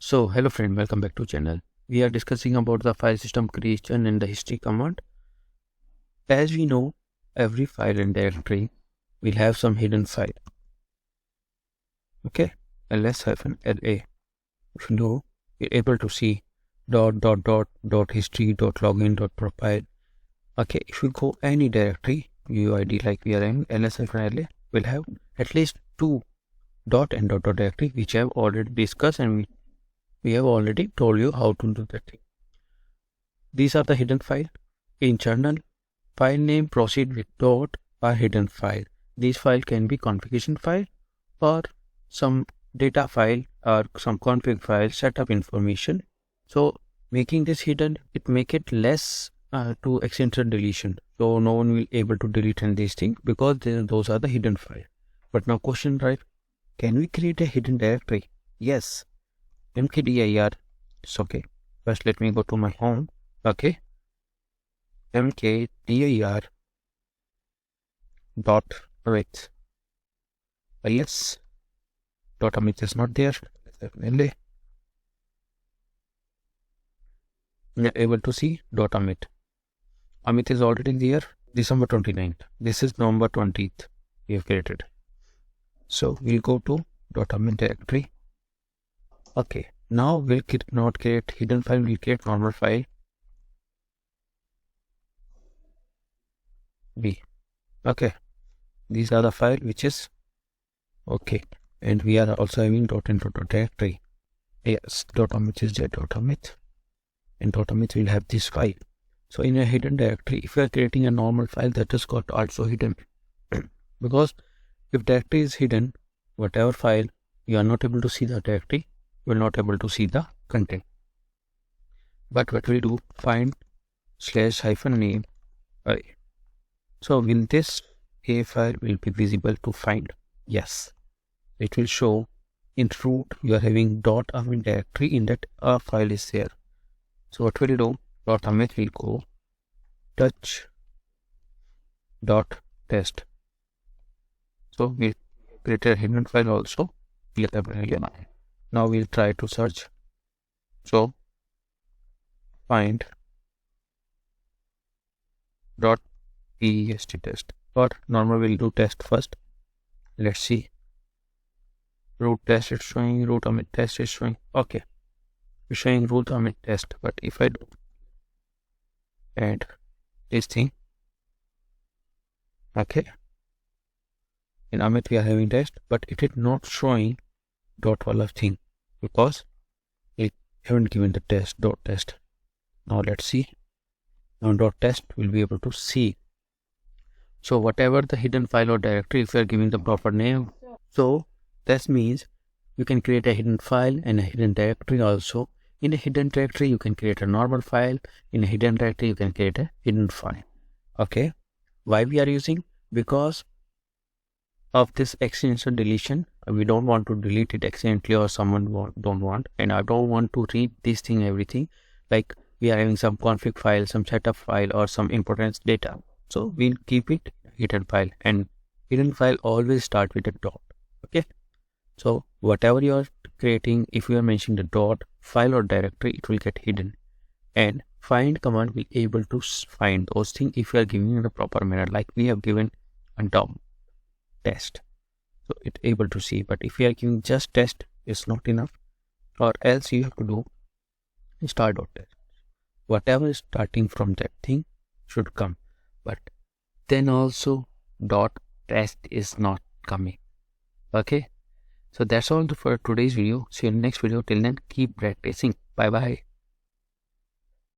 So hello friend, welcome back to channel. We are discussing about the file system creation and the history command. As we know, every file and directory will have some hidden file. Okay, ls-la. If you know, you're able to see dot history login profile. Okay, if you go any directory UID like we are in ls-la, will have at least two dot and dot directory which I have already discussed, and we have already told you how to do that thing. These are the hidden file. Internal file name proceed with dot are hidden file. These file can be configuration file or some data file or some config file setup information. So making this hidden, it make it less to accidental deletion. So no one will able to delete in these things because those are the hidden file. But now question, right? Can we create a hidden directory? Yes. mkdir. It's okay. First let me go to my home. Okay. mkdir dot with. Yes. Dot amit is not there. Definitely. We are able to see dot amit. Amit is already there. December 29th. This is November 20th. We have created. So we'll go to dot amit directory. Okay. Now we'll not create hidden file. We'll create normal file. B. Okay. These are the file which is okay. And we are also having dot and dot directory. Yes, dot amit is there, dot amit. And dot amit will have this file. So in a hidden directory, if you are creating a normal file, that is got also hidden. Because if directory is hidden, whatever file, you are not able to see the directory, you will not able to see the content. But what we do, find /-name array. So will this A file will be visible to find? Yes. It will show in root you are having dot amit directory, in that a file is there. So what will you do? Dot amit will go touch dot test. So we created a hidden file also. Now we'll try to search. So find dot test test, or normal we'll do test first. Let's see. Root test is showing, root amit test is showing. Okay, it's showing root amit test. But if I do and this thing, okay, in amit we are having test, but it is not showing dot wala thing because it haven't given the test dot test. Now let's see. Now dot test will be able to see. So whatever the hidden file or directory, if you are giving the proper name, so that means you can create a hidden file and a hidden directory also. In a hidden directory, you can create a normal file. In a hidden directory, you can create a hidden file. Okay. Why we are using? Because of this accidental deletion. We don't want to delete it accidentally, or someone don't want. And I don't want to read this thing, everything. Like we are having some config file, some setup file, or some importance data. So we'll keep it hidden file, and hidden file always start with a dot. Okay. So whatever you are creating, if you are mentioning the dot file or directory, it will get hidden. And find command will be able to find those things if you are giving in a proper manner, like we have given a dot test. So it's able to see. But if you are giving just test, it's not enough. Or else you have to do start dot test. Whatever is starting from that thing should come. But then also dot test is not coming. Okay. So that's all for today's video. See you in the next video. Till then, keep practicing. Bye bye.